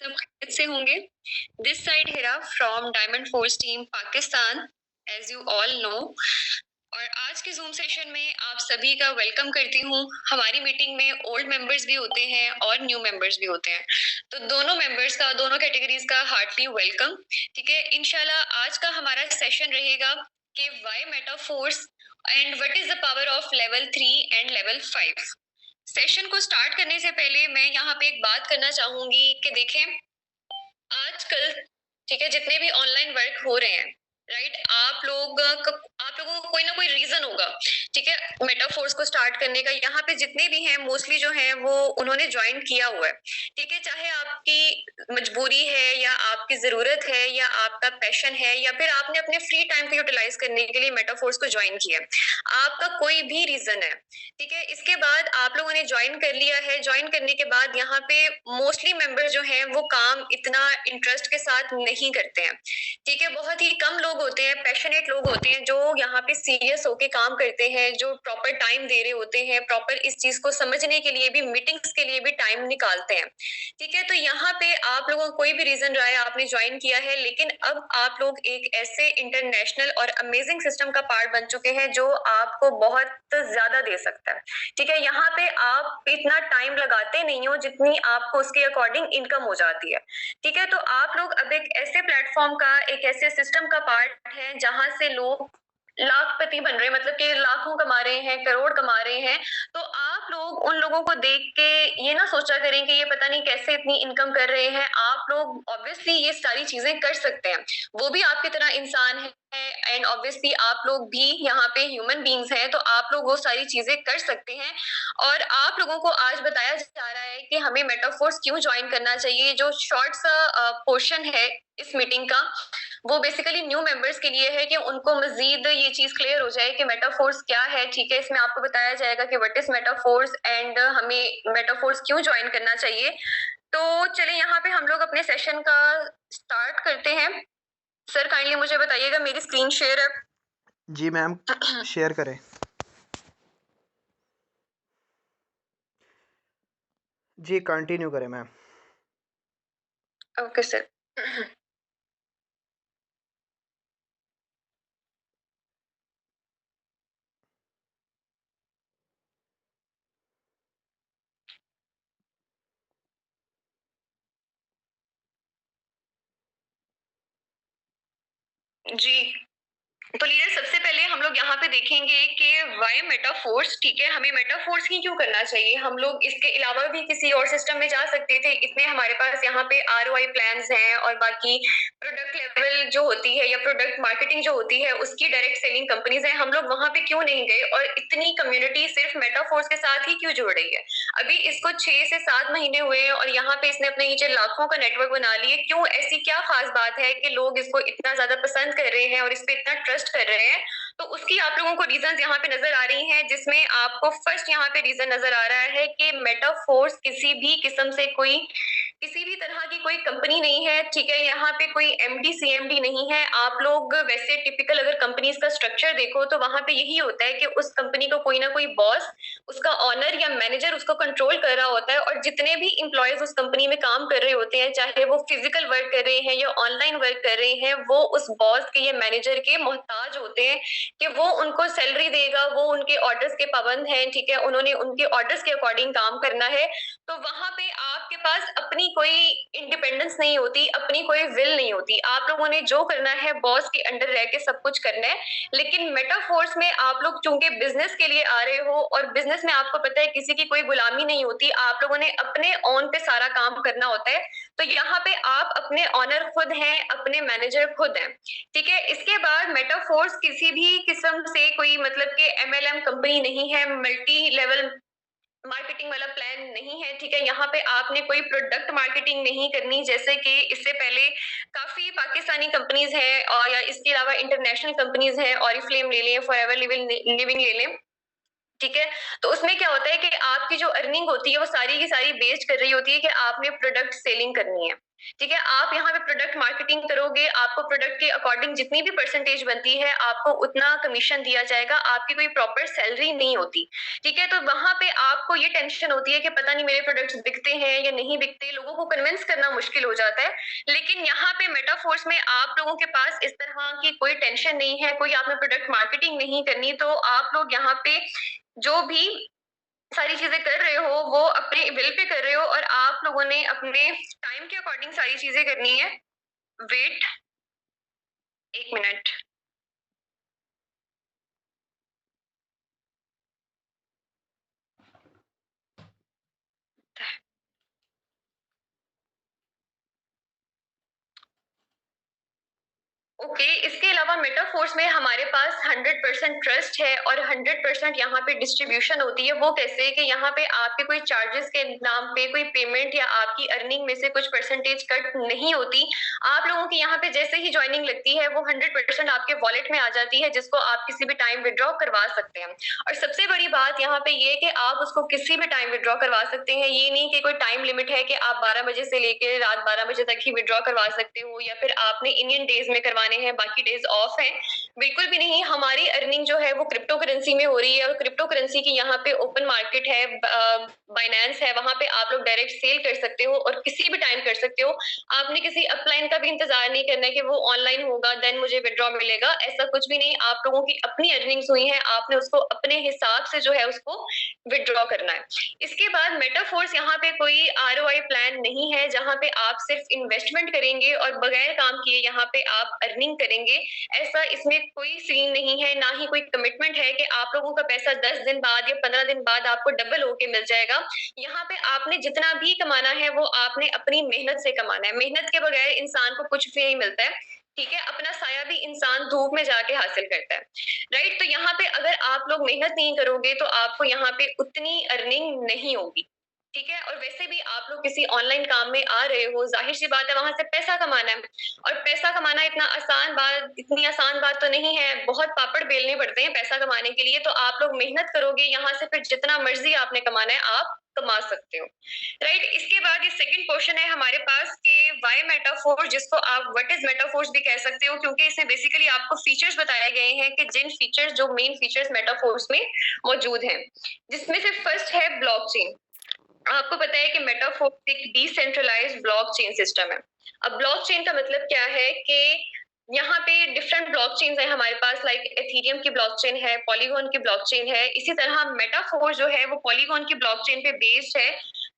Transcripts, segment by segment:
सब खैरियत से होंगे। This side Hira from diamond force team Pakistan, as you all know. और आज के जूम सेशन में आप सभी का वेलकम करती हूँ। हमारी मीटिंग में ओल्ड मेंबर्स भी होते हैं और न्यू मेंबर्स भी होते हैं, तो दोनों मेंबर्स का, दोनों कैटेगरीज का हार्टली वेलकम। ठीक है, इंशाल्लाह आज का हमारा सेशन रहेगा कि why Metaforce and what is the power of level 3 and level 5। Session को स्टार्ट करने से पहले मैं यहाँ पे एक बात करना चाहूंगी कि देखें, आजकल ठीक है जितने भी ऑनलाइन वर्क हो रहे हैं, राइट, आप लोगों को कोई ना कोई रीजन होगा, ठीक है, मेटाफोर्स को स्टार्ट करने का। यहाँ पे जितने भी हैं मोस्टली जो हैं वो उन्होंने ज्वाइन किया हुआ है, ठीक है, चाहे आपकी मजबूरी है या आपकी जरूरत है या आपका पैशन है या फिर आपने अपने फ्री टाइम को यूटिलाइज करने के लिए मेटाफोर्स को ज्वाइन किया, आपका कोई भी रीजन है, ठीक है। इसके बाद आप लोगों ने ज्वाइन कर लिया है। ज्वाइन करने के बाद यहाँ पे मोस्टली मेंबर जो हैं वो काम इतना इंटरेस्ट के साथ नहीं करते हैं, ठीक है। बहुत ही कम लोग होते हैं, पैशनेट लोग होते हैं जो यहाँ पे सीरियस होके काम करते हैं, जो प्रॉपर टाइम दे रहे होते हैं, प्रॉपर इस चीज को समझने के लिए भी, मीटिंग्स के लिए भी टाइम निकालते हैं, ठीक है। तो यहाँ पे आप लोगों को कोई भी रीजन रहा है, आपने ज्वाइन किया है, लेकिन अब आप लोग एक ऐसे इंटरनेशनल और अमेजिंग सिस्टम का पार्ट बन चुके हैं जो आपको बहुत ज्यादा दे सकता है, ठीक है। यहाँ पे आप इतना टाइम लगाते नहीं हो जितनी आपको उसके अकॉर्डिंग इनकम हो जाती है, ठीक है। तो आप लोग अब एक ऐसे प्लेटफॉर्म का, एक ऐसे सिस्टम का पार्ट है जहां से लोग लाखपति बन रहे हैं, मतलब कि लाखों कमा रहे हैं, करोड़ कमा रहे हैं। तो आप लोग उन लोगों को देख के ये ना सोचा करें कि ये पता नहीं कैसे इतनी इनकम कर रहे हैं। आप लोग ऑब्वियसली ये सारी चीजें कर सकते हैं, वो भी आपकी तरह इंसान है, एंड ऑब्वियसली आप लोग भी यहाँ पे ह्यूमन बींग्स हैं, तो आप लोग वो सारी चीजें कर सकते हैं। और आप लोगों को आज बताया जा रहा है कि हमें मेटाफोर्स क्यों ज्वाइन करना चाहिए। जो शॉर्ट सा पोर्शन है इस मीटिंग का, वो बेसिकली न्यू मेंबर्स के लिए है कि उनको मजीद ये चीज क्लियर हो जाए कि मेटाफोर्स क्या है, ठीक है। इसमें आपको बताया जाएगा कि व्हाट इज मेटाफोर्स एंड हमें मेटाफोर्स क्यों ज्वाइन करना चाहिए। तो चलिए यहाँ पे हम लोग अपने सेशन का स्टार्ट करते हैं। सर काइंडली मुझे बताइएगा, मेरी स्क्रीन शेयर है? जी मैम, शेयर करें। जी कंटिन्यू करें मैम। Okay sir. जी, तो लीडर सबसे पहले हम लोग यहाँ पे देखेंगे कि वाई मेटाफोर्स, ठीक है, हमें मेटाफोर्स ही क्यों करना चाहिए। हम लोग इसके अलावा भी किसी और सिस्टम में जा सकते थे, इसमें हमारे पास यहाँ पे ROI प्लान्स हैं और बाकी प्रोडक्ट लेवल जो होती है या प्रोडक्ट मार्केटिंग जो होती है उसकी डायरेक्ट सेलिंग कंपनीज है। हम लोग वहां पे क्यों नहीं गए और इतनी कम्युनिटी सिर्फ मेटाफोर्स के साथ ही क्यों जुड़ रही है। अभी इसको 6 से 7 महीने हुए हैं और यहाँ पे इसने अपने नीचे लाखों का नेटवर्क बना लिए। क्यों, ऐसी क्या खास बात है कि लोग इसको इतना ज्यादा पसंद कर रहे हैं और इस पे इतना ट्रस्ट कर रहे हैं। तो उसकी आप लोगों को रीजन यहाँ पे नजर आ रही हैं, जिसमें आपको फर्स्ट यहाँ पे रीजन नजर आ रहा है कि मेटाफोर्स किसी भी किस्म से कोई, किसी भी तरह की कोई कंपनी नहीं है, ठीक है। यहाँ पे कोई MD CMD नहीं है। आप लोग वैसे टिपिकल अगर कंपनीज का स्ट्रक्चर देखो तो वहां पे यही होता है कि उस कंपनी को कोई ना कोई बॉस, उसका ऑनर या मैनेजर उसको कंट्रोल कर रहा होता है, और जितने भी इंप्लॉयज उस कंपनी में काम कर रहे होते हैं, चाहे वो फिजिकल वर्क कर रहे हैं या ऑनलाइन वर्क कर रहे हैं, वो उस बॉस के या मैनेजर के मोहताज होते हैं कि वो उनको सैलरी देगा, वो उनके ऑर्डर्स के पाबंद हैं, ठीक है, उन्होंने उनके ऑर्डर्स के अकॉर्डिंग काम करना है। तो वहां पे आपके पास अपनी कोई इंडिपेंडेंस नहीं होती, अपनी कोई विल नहीं होती। आप लोगों ने जो करना है बॉस के अंडर रह के सब कुछ करना है। लेकिन मेटाफोर्स में आप लोग चूंकि बिजनेस के लिए आ रहे हो, और बिजनेस में आपको पता है किसी की कोई गुलामी नहीं होती, आप लोगों ने अपने ऑन पे सारा काम करना होता है। तो यहाँ पे आप अपने ऑनर खुद हैं, अपने मैनेजर खुद हैं, ठीक है। इसके बाद मेटाफोर्स किसी भी किस्म से कोई मतलब कि MLM कंपनी नहीं है, मल्टी लेवल मार्केटिंग वाला प्लान नहीं है, ठीक है। यहाँ पे आपने कोई प्रोडक्ट मार्केटिंग नहीं करनी, जैसे कि इससे पहले काफी पाकिस्तानी कंपनीज हैं और या इसके अलावा इंटरनेशनल कंपनीज हैं, ऑरिफ्लेम ले लें, फॉरएवर लिविंग ले लें, ठीक है। तो उसमें क्या होता है कि आपकी जो अर्निंग होती है वो सारी की सारी बेस्ड कर रही होती है कि आपने प्रोडक्ट सेलिंग करनी है, ठीक है, आप यहाँ पे प्रोडक्ट मार्केटिंग करोगे, आपको प्रोडक्ट के अकॉर्डिंग जितनी भी परसेंटेज बनती है, आपको उतना कमीशन दिया जाएगा, आपकी कोई प्रॉपर सैलरी नहीं होती। ठीक है, तो वहां पे आपको ये टेंशन होती है कि पता नहीं मेरे प्रोडक्ट्स बिकते हैं या नहीं बिकते, लोगों को कन्विंस करना मुश्किल हो जाता है। लेकिन यहाँ पे मेटाफोर्स में आप लोगों के पास इस तरह की कोई टेंशन नहीं है, कोई आपने प्रोडक्ट मार्केटिंग नहीं करनी, तो आप लोग यहाँ पे जो भी सारी चीजें कर रहे हो वो अपने विल पे कर रहे हो, और आप लोगों ने अपने टाइम के अकॉर्डिंग सारी चीजें करनी है। Wait, 1 minute. ओके, इसके अलावा मेटाफोर्स में हमारे पास 100% ट्रस्ट है और 100% यहाँ पे डिस्ट्रीब्यूशन होती है। वो कैसे कि यहाँ पे आपके कोई चार्जेस के नाम पे कोई पेमेंट या आपकी अर्निंग में से कुछ परसेंटेज कट नहीं होती। आप लोगों की यहाँ पे जैसे ही ज्वाइनिंग लगती है वो 100% आपके वॉलेट में आ जाती है, जिसको आप किसी भी टाइम विड्रॉ करवा सकते हैं। और सबसे बड़ी बात यहाँ पे ये कि आप उसको किसी भी टाइम विड्रॉ करवा सकते हैं। ये नहीं कि कोई टाइम लिमिट है कि आप 12 बजे से लेकर रात 12 बजे तक ही विड्रॉ करवा सकते हो, या फिर आपने इंडियन डेज में करवाने हैं, बाकी डेज ऑफ है। बिल्कुल भी नहीं। हमारी अर्निंग जो है वो क्रिप्टो करेंसी में हो रही है, और क्रिप्टो करेंसी की यहाँ पे ओपन मार्केट है, बाइनेंस है, वहां पे आप लोग डायरेक्ट सेल कर सकते हो और किसी भी टाइम कर सकते हो। आपने किसी अपलाइन का भी इंतजार नहीं करना है कि वो ऑनलाइन होगा देन मुझे विड्रॉ मिलेगा, ऐसा कुछ भी नहीं। आप लोगों की अपनी अर्निंग्स हुई है, आपने उसको अपने हिसाब से जो है उसको विड्रॉ करना है। इसके बाद मेटाफोर्स यहाँ पे कोई आरओआई प्लान नहीं है, जहाँ पे आप सिर्फ इन्वेस्टमेंट करेंगे और बगैर काम किए यहाँ पे आप अर्निंग करेंगे। ऐसा इसमें कोई सीन नहीं है, ना ही कोई कमिटमेंट है कि आप लोगों का पैसा 10 दिन बाद या 15 दिन बाद आपको डबल होके मिल जाएगा। यहाँ पे आपने जितना भी कमाना है वो आपने अपनी मेहनत से कमाना है। मेहनत के बगैर इंसान को कुछ भी नहीं मिलता है। ठीक है, अपना साया भी इंसान धूप में जाके हासिल करता है। राइट, तो यहाँ पे अगर आप लोग मेहनत नहीं करोगे तो आपको यहाँ पे उतनी अर्निंग नहीं होगी। ठीक है, और वैसे भी आप लोग किसी ऑनलाइन काम में आ रहे हो, जाहिर सी बात है वहां से पैसा कमाना है, और पैसा कमाना इतनी आसान बात तो नहीं है। बहुत पापड़ बेलने पड़ते हैं पैसा कमाने के लिए। तो आप लोग मेहनत करोगे यहाँ से, फिर जितना मर्जी आपने कमाना है आप कमा सकते हो। राइट, इसके बाद ये सेकंड क्वेश्चन है हमारे पास कि व्हाई मेटाफोर, जिसको आप व्हाट इज मेटाफोर्स भी कह सकते हो, क्योंकि इसमें बेसिकली आपको फीचर्स बताए गए हैं कि जिन फीचर्स, जो मेन फीचर्स मेटाफोर्स में मौजूद हैं, जिसमें से फर्स्ट है ब्लॉकचेन। आपको पता है कि मेटाफोर्स एक डिसेंट्रलाइज्ड ब्लॉकचेन सिस्टम है। अब ब्लॉकचेन का मतलब क्या है कि यहाँ पे डिफरेंट ब्लॉकचेन है हमारे पास, लाइक एथीरियम की ब्लॉकचेन है, पॉलीगॉन की ब्लॉकचेन है। इसी तरह मेटाफोर जो है वो पॉलीगॉन की ब्लॉकचेन पे बेस्ड है।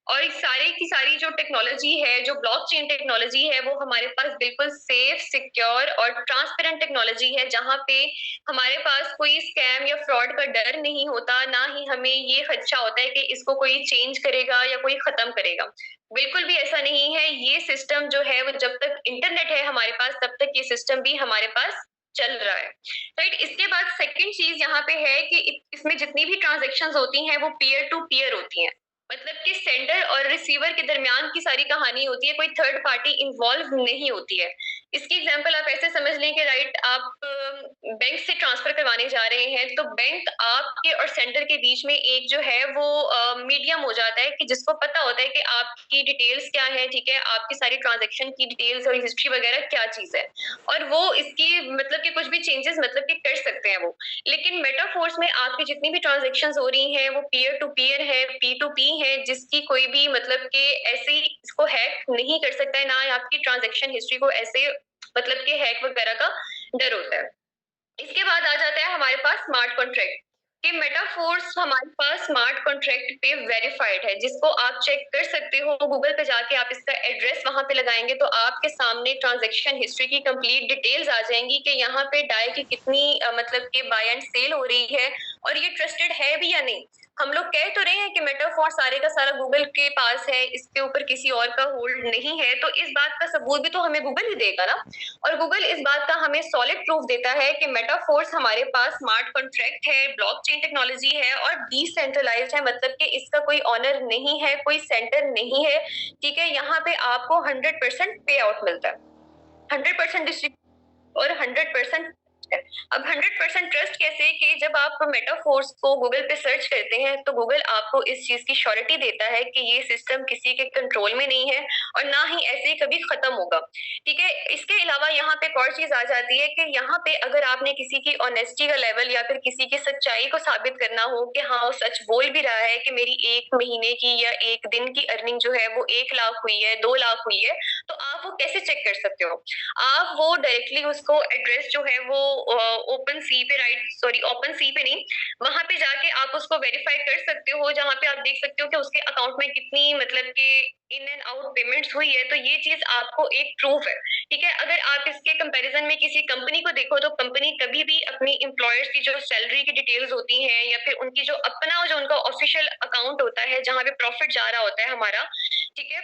और सारी की सारी जो टेक्नोलॉजी है, जो ब्लॉकचेन टेक्नोलॉजी है, वो हमारे पास बिल्कुल सेफ, सिक्योर और ट्रांसपेरेंट टेक्नोलॉजी है, जहाँ पे हमारे पास कोई स्कैम या फ्रॉड का डर नहीं होता, ना ही हमें ये खदशा होता है कि इसको कोई चेंज करेगा या कोई खत्म करेगा। बिल्कुल भी ऐसा नहीं है। ये सिस्टम जो है वो जब तक इंटरनेट है हमारे पास, तब तक ये सिस्टम भी हमारे पास चल रहा है। राइट, इसके बाद सेकंड चीज यहाँ पे है कि इसमें जितनी भी ट्रांजेक्शन होती हैं वो पीयर टू पीयर होती हैं। मतलब कि सेंडर और रिसीवर के दरमियान की सारी कहानी होती है, कोई थर्ड पार्टी इन्वॉल्व नहीं होती है। इसकी एग्जांपल आप ऐसे समझ लें कि राइट, आप बैंक से ट्रांसफर करवाने जा रहे हैं, तो बैंक आपके और सेंडर के बीच में एक जो है वो मीडियम हो जाता है, कि जिसको पता होता है कि आपकी डिटेल्स क्या है। ठीक है, आपकी सारी ट्रांजेक्शन की डिटेल्स और हिस्ट्री वगैरह क्या चीज है, और वो इसकी मतलब कि कुछ भी चेंजेस मतलब कि कर सकते हैं वो। लेकिन मेटाफोर्स में आपकी जितनी भी ट्रांजेक्शन हो रही हैं वो पीयर टू पीयर है, पी टू पी है, जिसकी कोई भी मतलब कि ऐसे इसको हैक नहीं कर सकता है, ना आपकी ट्रांजेक्शन हिस्ट्री को ऐसे मतलब कि हैक वगैरह का डर होता है। इसके बाद आ जाता है हमारे पास स्मार्ट कॉन्ट्रैक्ट। कि मेटाफोर्स हमारे पास स्मार्ट कॉन्ट्रैक्ट पे वेरीफाइड है, जिसको आप चेक कर सकते हो। गूगल पे जाके आप इसका एड्रेस वहां पे लगाएंगे तो आपके सामने ट्रांजैक्शन हिस्ट्री की कंप्लीट डिटेल्स आ जाएंगी कि यहाँ पे डाई की कितनी मतलब कि बाय एंड सेल हो रही है, और ये ट्रस्टेड है भी या नहीं। हम लोग कह तो रहे हैं कि मेटाफोर सारे का सारा गूगल के पास है, इसके ऊपर किसी और का होल्ड नहीं है, तो इस बात का सबूत भी तो हमें गूगल ही देगा ना। और गूगल इस बात का हमें सॉलिड प्रूफ देता है कि मेटाफोर्स हमारे पास स्मार्ट कॉन्ट्रैक्ट है, ब्लॉकचेन टेक्नोलॉजी है और डिसेंट्रलाइज्ड है, मतलब कि इसका कोई ऑनर नहीं है, कोई सेंटर नहीं है। ठीक है, यहाँ पे आपको 100% पे आउट मिलता है, 100% डिस्ट्रीब्यूट और 100% ट्रस्ट है। अब 100% ट्रस्ट कैसे कि जब आप मेटाफोर्स को गूगल पे सर्च करते हैं तो गूगल आपको इस चीज की श्योरिटी देता है कि ये सिस्टम किसी के कंट्रोल में नहीं है और ना ही ऐसे ही कभी खत्म होगा। ठीक है, इसके अलावा यहाँ पे एक और चीज आ जाती है कि यहाँ पे अगर आपने किसी की ऑनेस्टी का लेवल या फिर किसी की सच्चाई को साबित करना हो कि हाँ वो सच बोल भी रहा है कि मेरी एक महीने की या एक दिन की अर्निंग जो है वो 1 लाख हुई है, 2 लाख हुई है, तो आप वो कैसे चेक कर सकते हो? आप वो डायरेक्टली उसको एड्रेस जो है वो ओपन सी पे, राइट सॉरी ओपन सी पे नहीं, वहां पे जाके आप उसको वेरीफाई कर सकते हो, जहां पे आप देख सकते हो कि उसके अकाउंट में कितनी मतलब कि इन एंड आउट पेमेंट्स हुई है। तो ये चीज आपको एक प्रूफ है। ठीक है, अगर आप इसके कंपैरिजन में किसी कंपनी को देखो तो कंपनी कभी भी अपनी एम्प्लॉयर्स की जो सैलरी की डिटेल्स होती हैं या फिर उनकी जो अपना जो उनका ऑफिशियल अकाउंट होता है जहां पे प्रॉफिट जा रहा होता है हमारा, ठीक है,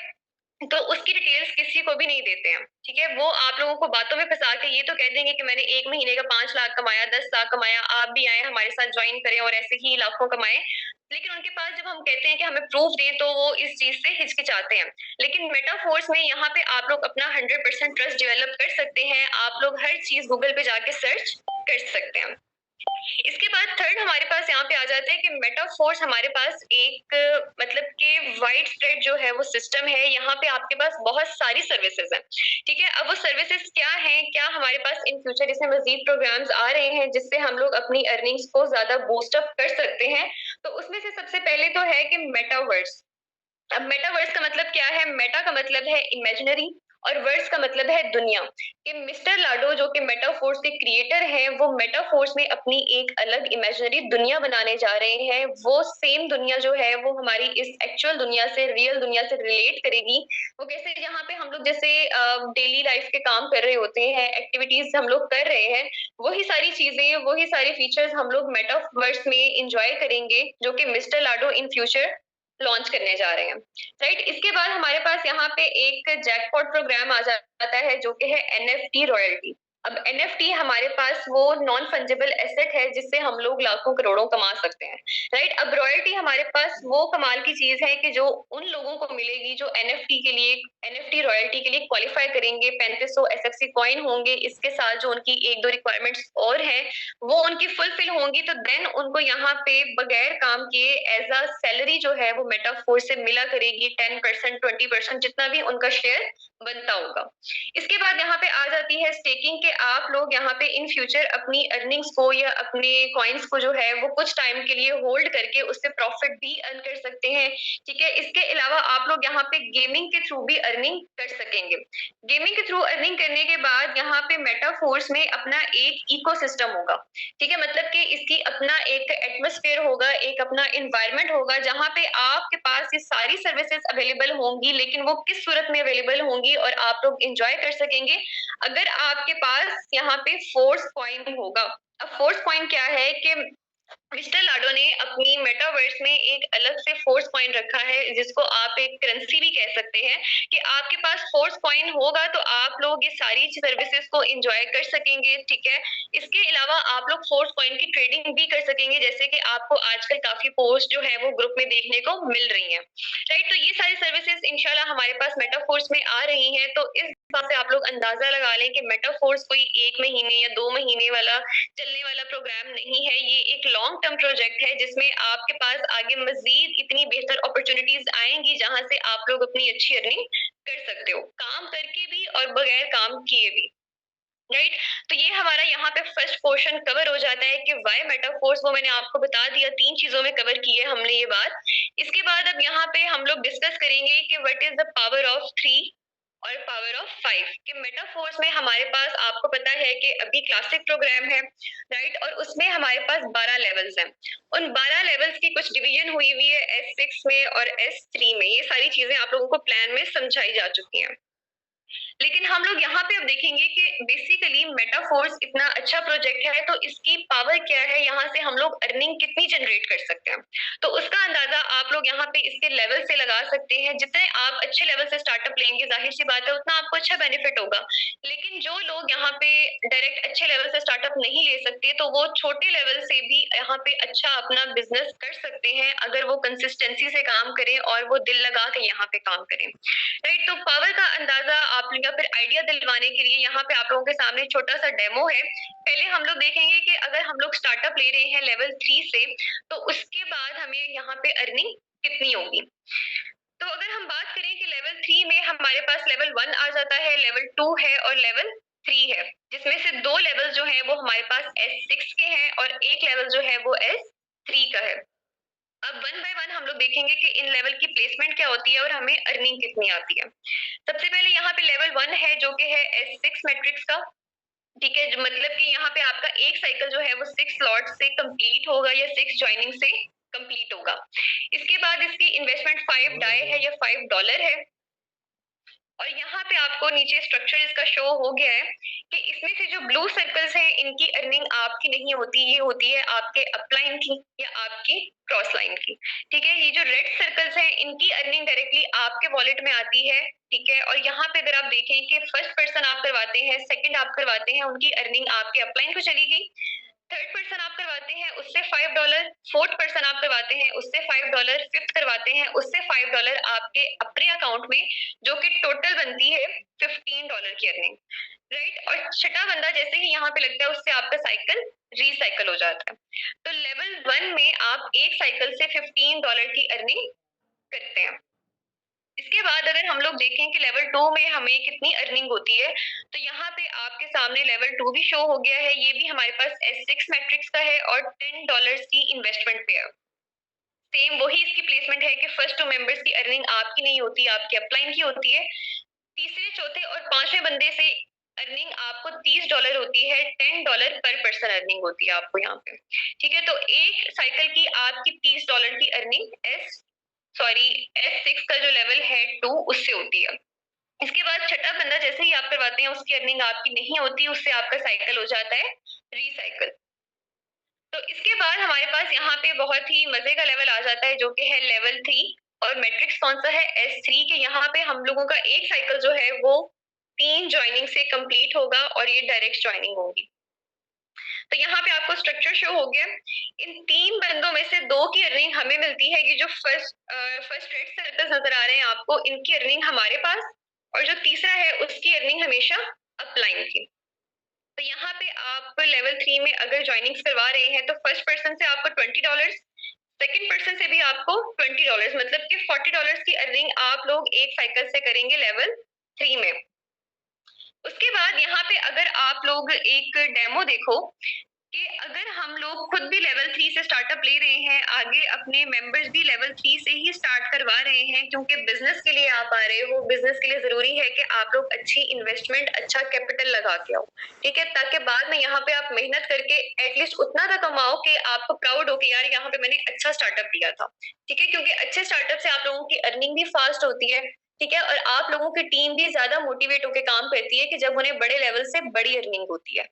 तो उसकी डिटेल्स किसी को भी नहीं देते हैं। ठीक है, वो आप लोगों को बातों में फंसा के ये तो कह देंगे कि मैंने एक महीने का 5 लाख कमाया, 10 लाख कमाया, आप भी आए हमारे साथ ज्वाइन करें और ऐसे ही लाखों कमाए। लेकिन उनके पास जब हम कहते हैं कि हमें प्रूफ दें तो वो इस चीज से हिचकिचाते हैं। लेकिन मेटाफोर्स में यहाँ पे आप लोग अपना 100% ट्रस्ट डेवलप कर सकते हैं। आप लोग हर चीज गूगल पे जाके सर्च कर सकते हैं। इसके बाद थर्ड हमारे पास यहाँ पे आ जाता है कि मेटाफोर्स हमारे पास एक मतलब कि वाइड स्प्रेड जो है वो सिस्टम है। यहाँ पे आपके पास बहुत सारी सर्विसेज हैं। ठीक है, अब वो सर्विसेज क्या हैं, क्या हमारे पास इन फ्यूचर इसमें मजीद प्रोग्राम्स आ रहे हैं जिससे हम लोग अपनी अर्निंग्स को ज्यादा बूस्ट अप कर सकते हैं। तो उसमें से सबसे पहले तो है कि मेटावर्स। अब मेटावर्स का मतलब क्या है? मेटा का मतलब है इमेजिनरी और वर्स का मतलब है दुनिया। कि मिस्टर लाडो जो कि मेटाफोर्स के क्रिएटर हैं, वो मेटाफोर्स में अपनी एक अलग इमेजिनरी दुनिया बनाने जा रहे हैं। वो सेम दुनिया जो है वो हमारी इस एक्चुअल दुनिया से, रियल दुनिया से रिलेट करेगी। वो कैसे? यहाँ पे हम लोग जैसे डेली लाइफ के काम कर रहे होते हैं, एक्टिविटीज हम लोग कर रहे हैं, वही सारी चीजें, वही सारे फीचर्स हम लोग मेटावर्स में इंजॉय करेंगे जो कि mister Lado in future launch करने जा रहे हैं। राइट, इसके बाद हमारे पास यहाँ पे एक जैकपॉट प्रोग्राम आ जाता है जो कि है एनएफटी रॉयल्टी। अब एनएफटी हमारे पास वो नॉन फंजिबल एसेट है जिससे हम लोग लाखों करोड़ों कमा सकते हैं। राइट, अब रॉयल्टी हमारे पास वो कमाल की चीज है कि जो उन लोगों को मिलेगी जो एनएफटी के लिए, एनएफटी रॉयल्टी के लिए क्वालिफाई करेंगे। 3500 एसएफसी कॉइन होंगे, इसके साथ जो उनकी एक दो रिक्वायरमेंट्स और है वो उनकी फुलफिल होंगी, तो देन उनको यहाँ पे बगैर काम किए एज अ सैलरी जो है वो मेटाफोर से मिला करेगी। 10%, 20% जितना भी उनका शेयर बनता होगा। इसके बाद यहाँ पे आ जाती है स्टेकिंग के आप लोग यहाँ पे इन फ्यूचर अपनी अर्निंग्स को या अपने कॉइन्स को जो है वो कुछ टाइम के लिए होल्ड करके उससे प्रॉफिट भी अर्न कर सकते हैं। ठीक है, इसके अलावा आप लोग यहाँ पे गेमिंग के थ्रू भी अर्निंग कर सकेंगे। गेमिंग के थ्रू अर्निंग करने के बाद यहाँ पे मेटाफोर्स में अपना एक इकोसिस्टम होगा। ठीक है, मतलब कि इसकी अपना एक एटमॉस्फेयर होगा, एक अपना एनवायरनमेंट होगा जहां पे आपके पास ये सारी सर्विसेज अवेलेबल होंगी। लेकिन वो किस सूरत में अवेलेबल होंगी और आप लोग एंजॉय कर सकेंगे अगर आपके पास यहाँ पे फोर्स कॉइन होगा। अब फोर्स कॉइन क्या है कि मिस्टर लाडो ने अपनी मेटावर्स में एक अलग से फोर्स कॉइन रखा है जिसको आप एक करेंसी भी कह सकते हैं। कि आपके पास फोर्स कॉइन होगा तो आप लोग ये सारी सर्विसेज को एंजॉय कर सकेंगे। ठीक है, इसके अलावा आप लोग फोर्स कॉइन की ट्रेडिंग भी कर सकेंगे, जैसे कि आपको आजकल काफी पोस्ट जो है वो ग्रुप में देखने को मिल रही हैं। राइट, तो ये सारी सर्विसेज इंशाल्लाह हमारे पास मेटाफोर्स में आ रही हैं। तो इस हिसाब से आप लोग अंदाजा लगा लें कि मेटाफोर्स कोई 1 महीने या 2 महीने वाला चलने वाला प्रोग्राम नहीं है। ये एक लॉन्ग टर्म प्रोजेक्ट है जिसमें आपके पास आगे मजीद इतनी बेहतर अपॉर्चुनिटीज आएंगी जहां से आप लोग अपनी अच्छी अर्निंग कर सकते हो, काम करके भी और बगैर काम किए भी। राइट, तो ये हमारा यहाँ पे फर्स्ट पोर्शन कवर हो जाता है कि वाई मेटाफोर्स, वो मैंने आपको बता दिया, 3 चीजों में कवर की है हमने ये बात। इसके बाद अब यहाँ पे हम लोग डिस्कस करेंगे कि what is the power of 3 और पावर ऑफ 5। कि मेटाफोर्स में हमारे पास आपको पता है कि अभी क्लासिक प्रोग्राम है, राइट, और उसमें हमारे पास 12 लेवल्स हैं। उन 12 लेवल्स की कुछ डिवीजन हुई हुई है S6 में और S3 में। ये सारी चीजें आप लोगों को प्लान में समझाई जा चुकी हैं। लेकिन हम लोग यहाँ पे अब देखेंगे कि बेसिकली मेटाफोर्स इतना अच्छा प्रोजेक्ट है तो इसकी पावर क्या है, यहाँ से हम लोग अर्निंग कितनी जनरेट कर सकते हैं। तो उसका अंदाजा आप लोग यहाँ पे इसके लेवल से लगा सकते हैं। जितने आप अच्छे लेवल से स्टार्टअप लेंगे, जाहिर सी बात है उतना आपको अच्छा बेनिफिट होगा। लेकिन जो लोग यहाँ पे डायरेक्ट अच्छे लेवल से स्टार्टअप नहीं ले सकते तो वो छोटे लेवल से भी यहाँ पे अच्छा अपना बिजनेस कर सकते हैं अगर वो कंसिस्टेंसी से काम करें और वो दिल लगा के यहाँ पे काम करें। राइट, तो पावर का अंदाजा आप या फिर आइडिया दिलवाने के लिए यहाँ पे आप लोगों के सामने छोटा सा डेमो है। पहले हम लोग देखेंगे कि अगर हम लोग स्टार्टअप ले रहे हैं लेवल 3 से, तो उसके बाद हमें यहाँ पे अर्निंग कितनी होगी। तो अगर हम बात करें कि लेवल 3 में हमारे पास लेवल 1 आ जाता है, लेवल 2 है और लेवल 3 है, जिसमें से 2 लेवल जो है वो हमारे पास S6 के हैं और एक लेवल जो है वो S3 का है। अब वन बाय वन हम लोग देखेंगे कि इन लेवल की प्लेसमेंट क्या होती है और हमें अर्निंग कितनी आती है। सबसे पहले यहाँ पे लेवल 1 है जो कि है S6 मैट्रिक्स का। ठीक है, मतलब कि यहाँ पे आपका एक साइकिल जो है वो 6 स्लॉट से कंप्लीट होगा या 6 ज्वाइनिंग से कंप्लीट होगा। इसके बाद इसकी इन्वेस्टमेंट 5 डाई है या $5 है। और यहाँ पे आपको नीचे स्ट्रक्चर इसका शो हो गया है कि इसमें से जो ब्लू सर्कल्स हैं इनकी अर्निंग आपकी नहीं होती, ये होती है आपके अपलाइन की या आपकी क्रॉस लाइन की। ठीक है, ये जो रेड सर्कल्स हैं इनकी अर्निंग डायरेक्टली आपके वॉलेट में आती है। ठीक है, और यहाँ पे अगर आप देखें कि फर्स्ट पर्सन आप करवाते हैं, सेकंड आप करवाते हैं, उनकी अर्निंग आपके अपलाइन को चली गई। थर्ड पर्सन आप करवाते हैं उससे $5, फोर्थ पर्सन आप करवाते हैं उससे $5, फिफ्थ करवाते हैं उससे $5 आपके अपने अकाउंट में, जो कि टोटल बनती है $15 की अर्निंग। राइट, और छठा बंदा जैसे ही यहाँ पे लगता है उससे आपका साइकिल रिसाइकल हो जाता है। तो लेवल 1 में आप एक साइकिल से $15 की अर्निंग करते हैं। इसके बाद अगर हम लोग देखें कि लेवल 2 में हमें कितनी अर्निंग होती है, तो यहाँ पे आपके सामने लेवल 2 भी शो हो गया है। ये भी हमारे पास S6 मैट्रिक्स का है और $10 की इन्वेस्टमेंट पे है। सेम वही इसकी प्लेसमेंट है कि फर्स्ट 2 मेंबर्स की अर्निंग आपकी नहीं होती, आपके अपलाइन की होती है। तीसरे, चौथे और पांचवें बंदे से अर्निंग आपको $30 होती है, $10 पर पर्सन अर्निंग होती है आपको यहाँ पे। ठीक है, तो एक साइकिल की आपकी $30 की अर्निंग S6 का जो लेवल है 2 उससे होती है। इसके बाद छठा बंदा जैसे ही आप करवाते हैं उसकी अर्निंग आपकी नहीं होती, उससे आपका साइकिल हो जाता है रिसाइकल। तो इसके बाद हमारे पास यहाँ पे बहुत ही मजे का लेवल आ जाता है जो कि है लेवल 3। और मैट्रिक्स कौन सा है, S3 के। यहाँ पे हम लोगों का एक साइकिल जो है वो 3 ज्वाइनिंग से कंप्लीट होगा और ये डायरेक्ट ज्वाइनिंग होगी। तो यहाँ पे आपको स्ट्रक्चर शो हो गया। इन 3 बंदों में से 2 की अर्निंग हमें मिलती है, ये जो फर्स्ट रेड सर्कल्स नजर आ रहे हैं आपको, इनकी अर्निंग हमारे पास, और जो तीसरा है उसकी अर्निंग हमेशा अपलाइन की। तो यहाँ पे आप लेवल 3 में अगर ज्वाइनिंग्स करवा रहे हैं तो फर्स्ट पर्सन से आपको $20, सेकंड पर्सन से भी आपको $20, मतलब कि $40 की अर्निंग आप लोग एक साइकिल से करेंगे लेवल 3 में। उसके बाद यहाँ पे अगर आप लोग एक डेमो देखो कि अगर हम लोग खुद भी लेवल 3 से स्टार्टअप ले रहे हैं, आगे अपने मेंबर्स भी लेवल 3 से ही स्टार्ट करवा रहे हैं, क्योंकि बिजनेस के लिए आप आ रहे हो, बिजनेस के लिए जरूरी है कि आप लोग अच्छी इन्वेस्टमेंट, अच्छा कैपिटल लगा के आओ। ठीक है, ताकि बाद में यहाँ पे आप मेहनत करके एटलीस्ट उतना तो कमाओ कि आपको प्राउड हो कि यार यहाँ पे मैंने एक अच्छा स्टार्टअप लिया था। ठीक है, क्योंकि अच्छे स्टार्टअप से आप लोगों की अर्निंग भी फास्ट होती है। ठीक है, और आप लोगों की टीम भी ज्यादा मोटिवेट होकर काम करती है कि जब उन्हें बड़े लेवल से बड़ी अर्निंग होती है।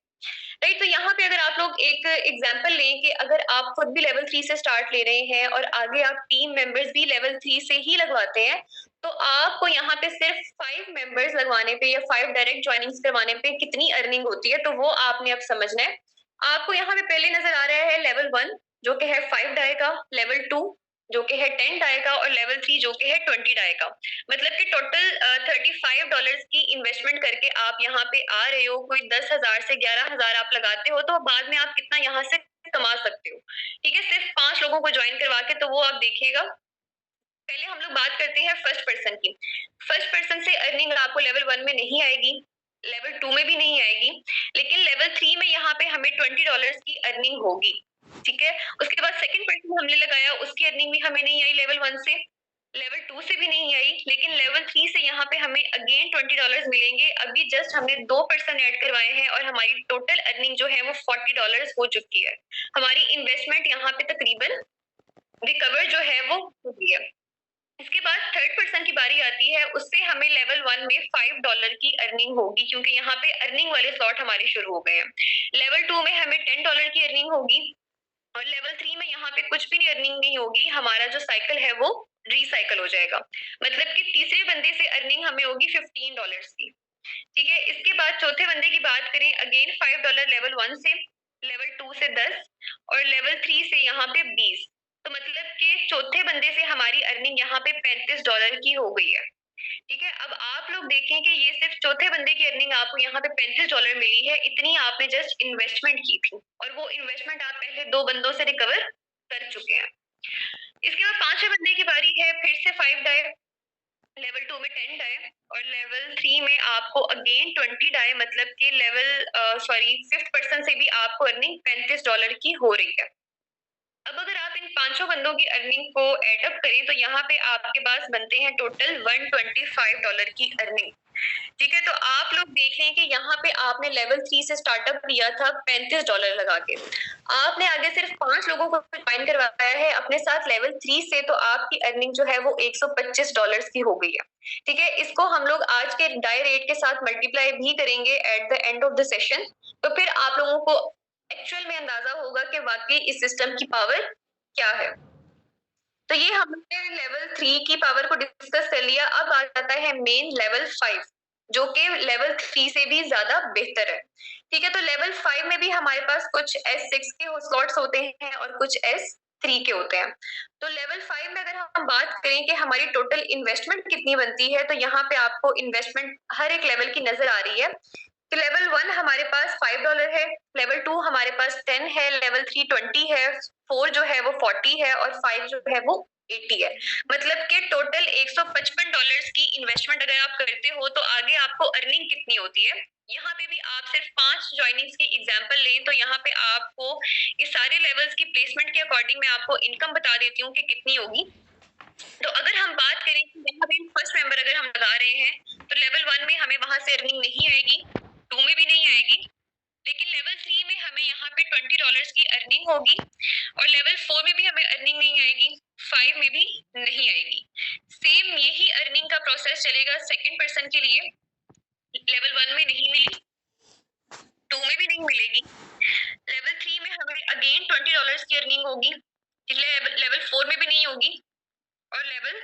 राइट, तो यहाँ पे अगर आप लोग एक एग्जांपल लें कि अगर आप खुद भी लेवल 3 से स्टार्ट ले रहे हैं और आगे आप टीम मेंबर्स भी लेवल 3 से ही लगवाते हैं, तो आपको यहाँ पे सिर्फ 5 मेंबर्स लगवाने पे या 5 डायरेक्ट ज्वाइनिंग्स करवाने पे कितनी अर्निंग होती है, तो वो आपने अब समझना है। आपको यहाँ पे पहले नजर आ रहा है लेवल 1 जो कि है 5 डाई का, लेवल 2 जो कि है 10 डाई का, और लेवल 3 जो कि है 20 डाई का। मतलब कि टोटल $35 की इन्वेस्टमेंट करके आप यहाँ पे आ रहे हो। कोई 10,000 से 11,000 आप लगाते हो तो बाद में आप कितना यहाँ से कमा सकते हो। ठीक है, सिर्फ 5 लोगों को ज्वाइन करवा के, तो वो आप देखिएगा। पहले हम लोग बात करते हैं फर्स्ट पर्सन की। फर्स्ट पर्सन से अर्निंग आपको लेवल 1 में नहीं आएगी, लेवल 2 में भी नहीं आएगी, लेकिन लेवल 3 में यहाँ पे हमें $20 की अर्निंग होगी। ठीक है, उसके बाद सेकंड पर्सन हमने लगाया, उसकी अर्निंग भी हमें नहीं आई लेवल 1 से, लेवल 2 से भी नहीं आई, लेकिन लेवल 3 से यहाँ पे हमें अगेन $20 मिलेंगे। अभी जस्ट हमने 2 पर्सन ऐड करवाए हैं और हमारी टोटल अर्निंग जो है वो $40 हो चुकी है। हमारी इन्वेस्टमेंट यहाँ पे तकरीबन रिकवर जो है वो हो गई है। इसके बाद थर्ड पर्सन की बारी आती है, उससे हमें लेवल 1 में $5 की अर्निंग होगी, क्योंकि यहाँ पे अर्निंग वाले स्लॉट हमारे शुरू हो गए हैं। लेवल 2 में हमें $10 की अर्निंग होगी, और लेवल 3 में यहाँ पे कुछ भी अर्निंग नहीं होगी। हमारा जो साइकिल है वो रिसाइकल हो जाएगा, मतलब कि तीसरे बंदे से अर्निंग हमें होगी $15 की। ठीक है, इसके बाद चौथे बंदे की बात करें, अगेन $5 लेवल 1 से, लेवल 2 से 10, और लेवल 3 से यहाँ पे 20। तो मतलब कि चौथे बंदे से हमारी अर्निंग यहाँ पे $35 की हो गई है। ठीक है, अब आप लोग देखें कि ये सिर्फ चौथे बंदे की अर्निंग आपको यहाँ पे $35 मिली है, इतनी आपने जस्ट इन्वेस्टमेंट की थी और वो इन्वेस्टमेंट आप पहले 2 बंदों से रिकवर कर चुके हैं। इसके बाद पांचवें बंदे की बारी है, फिर से 5 डाई, लेवल 2 में 10 डाई और लेवल 3 में आपको अगेन 20 डाई, मतलब कि लेवल फिफ्थ पर्सन से भी आपको अर्निंग $35 की हो रही है। अब अगर आप इन पांचों बंदों की अर्निंग को एडअप करें तो यहाँ पे आपके पास बनते हैं टोटल $125 की अर्निंग। ठीक है, तो आप लोग देख लें कि यहाँ पे आपने लेवल 3 से स्टार्टअप किया था $35 लगा के, आपने आगे सिर्फ 5 लोगों को ज्वाइन करवाया है अपने साथ लेवल 3 से, तो आपकी अर्निंग जो है वो $125 की हो गई है। ठीक है, इसको हम लोग आज के डाई रेट के साथ मल्टीप्लाई भी करेंगे at the end of the session, तो फिर आप लोगों को एक्चुअल में अंदाजा होगा कि वाकई इस सिस्टम की पावर क्या है। तो ये हमने लेवल 3 की पावर को डिस्कस कर लिया। अब आ जाता है मेन लेवल 5, जो कि लेवल 3 से भी ज्यादा बेहतर है। ठीक है, तो लेवल 5 में भी हमारे पास कुछ S6 के स्लॉट्स होते हैं और कुछ S3 के होते हैं। तो लेवल 5 में अगर हम बात करें कि हमारी टोटल इन्वेस्टमेंट कितनी बनती है, तो यहाँ पे आपको इन्वेस्टमेंट हर एक लेवल की नजर आ रही है। तो लेवल 1 हमारे पास $5 है, लेवल 2 हमारे पास 10 है, लेवल 3 20 है, 4 जो है वो 40 है और 5 जो है वो 80 है। मतलब कि टोटल $155 की इन्वेस्टमेंट अगर आप करते हो तो आगे आपको अर्निंग कितनी होती है। यहाँ पे भी आप सिर्फ 5 ज्वाइनिंग्स की एग्जांपल लें तो यहाँ पे आपको इस सारे लेवल्स की प्लेसमेंट के अकॉर्डिंग मैं आपको इनकम बता देती हूँ कि कितनी होगी। तो अगर हम बात करें कि यहाँ पे फर्स्ट मेंबर अगर हम लगा रहे हैं तो लेवल 1 में हमें वहां से अर्निंग नहीं आएगी, 2 में भी नहीं आएगी, लेकिन लेवल 3 में हमें यहाँ पे $20 की अर्निंग होगी और लेवल 4 में भी हमें अर्निंग नहीं आएगी, 5 में भी नहीं आएगी। सेम यही अर्निंग का प्रोसेस चलेगा सेकंड पर्सन के लिए। लेवल 1 में नहीं मिली, 2 में भी नहीं मिलेगी, लेवल 3 में हमें अगेन $20 की अर्निंग होगी, लेवल 4 में भी नहीं होगी और लेवल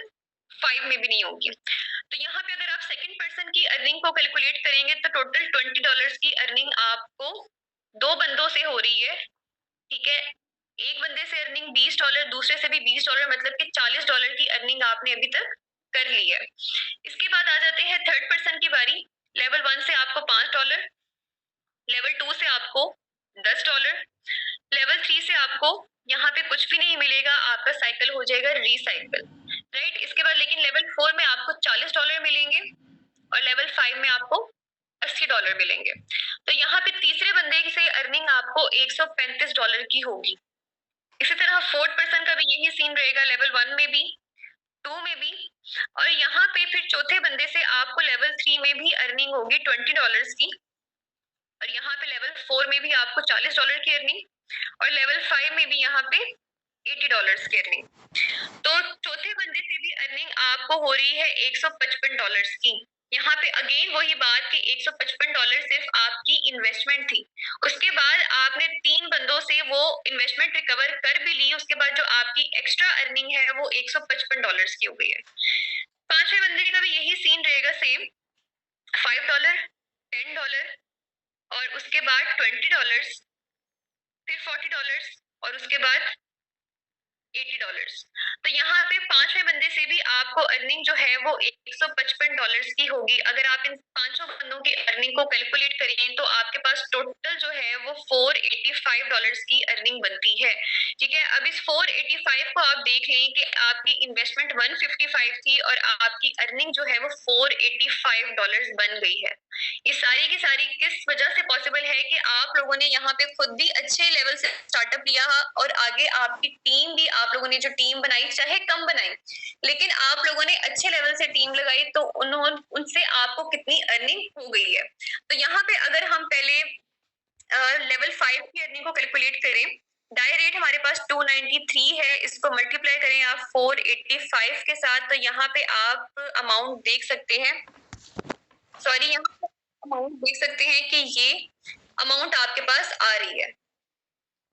5 में भी नहीं होगी। तो यहाँ पे अगर आप सेकंड पर्सन की अर्निंग को कैलकुलेट करेंगे तो टोटल $20 की अर्निंग आपको 2 बंदों से हो रही है। ठीक है, एक बंदे से अर्निंग $20, दूसरे से भी $20, मतलब कि $40 की अर्निंग आपने अभी तक कर ली है। इसके बाद आ जाते हैं थर्ड पर्सन की बारी। लेवल 1 से आपको $5, लेवल 2 से आपको $10, लेवल 3 से आपको यहाँ पे कुछ भी नहीं मिलेगा, आपका साइकिल हो जाएगा रिसाइकिल, राइट। इसके बाद लेकिन लेवल 4 में आपको $40 मिलेंगे और लेवल 5 में आपको $80 मिलेंगे। तो यहाँ पे तीसरे बंदे से अर्निंग आपको $135 की होगी। इसी तरह फोर्थ पर्सन का भी यही सीन रहेगा, लेवल 1 में भी, 2 में भी, और यहाँ पे फिर चौथे बंदे से आपको लेवल 3 में भी अर्निंग होगी $20 की और यहाँ पे लेवल 4 में भी आपको $40 की अर्निंग और लेवल 5 में भी यहाँ पे $80 की अर्निंग। तो चौथे बंदे से भी अर्निंग आपको हो रही है $155 की। यहाँ पे अगेन वही बात कि $155 सिर्फ आपकी इन्वेस्टमेंट थी, उसके बाद आपने 3 बंदों से वो इन्वेस्टमेंट रिकवर कर भी ली, उसके बाद जो आपकी एक्स्ट्रा अर्निंग है वो $155 की हो गई है। पांचवें बंदे का भी यही सीन रहेगा, सेम $5, $10 और उसके बाद $20, फिर $40 और उसके बाद $80। तो यहाँ पे पांचवें बंदे से भी आपको अर्निंग जो है वो $155 की होगी। अगर आप इन पांचों बंदों की अर्निंग को कैलकुलेट करें तो आपके पास टोटल जो है वो $485 की अर्निंग बनती है। ठीक है, अब इस 485 को आप देख लें कि आपकी इन्वेस्टमेंट 155 थी और आपकी अर्निंग जो है वो $485 बन गई है। ये सारी की सारी किस वजह से पॉसिबल है कि आप लोगों ने यहाँ पे खुद भी अच्छे लेवल से स्टार्टअप लिया और आगे आपकी टीम भी, आप लोगों ने जो टीम बनाई चाहे कम बनाई, लेकिन आप लोगों ने अच्छे लेवल से टीम लगाई तो उन्होंने उनसे आपको कितनी अर्निंग हो गई है। तो यहाँ पे अगर हम पहले लेवल 5 की अर्निंग को कैलकुलेट करें, डाई रेट हमारे पास 293 है, इसको मल्टीप्लाई करें आप 485 के साथ, तो यहाँ पे आप अमाउंट देख सकते हैं, सॉरी यहाँ पे अमाउंट देख सकते हैं कि ये अमाउंट आपके पास आ रही है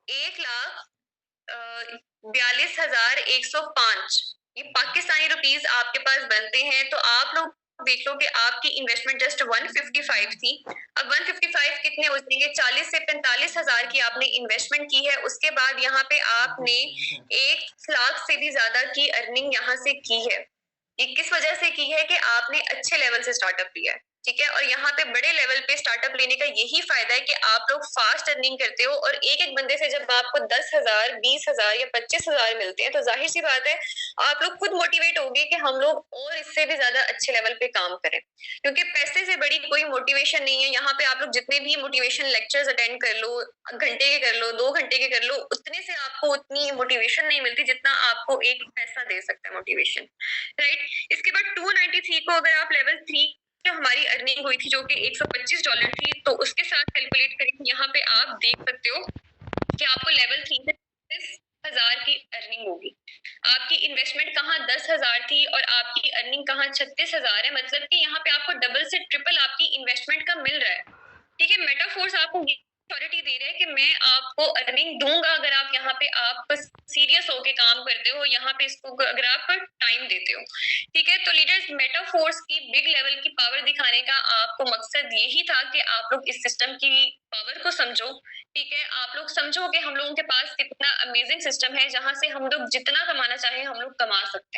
1,42,105। ये पाकिस्तानी रुपीस आपके पास बनते हैं। तो आप लोग देख लो कि आपकी इन्वेस्टमेंट जस्ट 155 थी, अब 155 कितने हो जाएंगे, 40 से 45 हजार की आपने इन्वेस्टमेंट की है, उसके बाद यहाँ पे आपने 1 लाख से भी ज्यादा की अर्निंग यहाँ से की है। ये किस वजह से की है कि आपने अच्छे लेवल से स्टार्टअप लिया है, ठीक है। और यहाँ पे बड़े लेवल पे स्टार्टअप लेने का यही फायदा है कि आप लोग फास्ट अर्निंग करते हो, और एक एक बंदे से जब आपको 10,000, 20,000 या 25,000 मिलते हैं तो जाहिर सी बात है आप लोग खुद मोटिवेट होगे कि हम लोग और इससे भी ज्यादा अच्छे लेवल पे काम करें, क्योंकि पैसे से बड़ी कोई मोटिवेशन नहीं है। यहाँ पे आप लोग जितने भी मोटिवेशन लेक्चर्स अटेंड कर लो, घंटे के कर लो, 2 घंटे के कर लो, उतने से आपको उतनी मोटिवेशन नहीं मिलती जितना आपको एक पैसा दे सकता है मोटिवेशन, राइट। इसके बाद 293 को अगर आप लेवल 3 जो हमारी अर्निंग हुई थी जो कि $125 थी, तो उसके साथ कैलकुलेट करेंगे, यहाँ पे आप देख सकते हो कि आपको लेवल 3 से 36,000 की अर्निंग होगी। आपकी इन्वेस्टमेंट कहाँ 10,000 थी और आपकी अर्निंग कहाँ 36,000 है, मतलब कि यहाँ पे आपको डबल से ट्रिपल आपकी इन्वेस्टमेंट का मिल रहा है, ठीक है। मेटाफोर्स आपको अथॉरिटी दे रहे हैं कि मैं आपको अर्निंग दूंगा अगर आप यहाँ पे आप सीरियस होके काम करते हो, यहाँ पे इसको अगर आप टाइम देते हो, ठीक है। तो लीडर्स, मेटाफोर्स की बिग लेवल की पावर दिखाने का आपको मकसद यही था कि आप लोग इस सिस्टम की पावर को समझो, ठीक है। आप लोग समझो कि हम लोगों के पास कितना अमेजिंग सिस्टम है जहां से हम लोग जितना कमाना चाहे हम लोग कमा सकते हैं।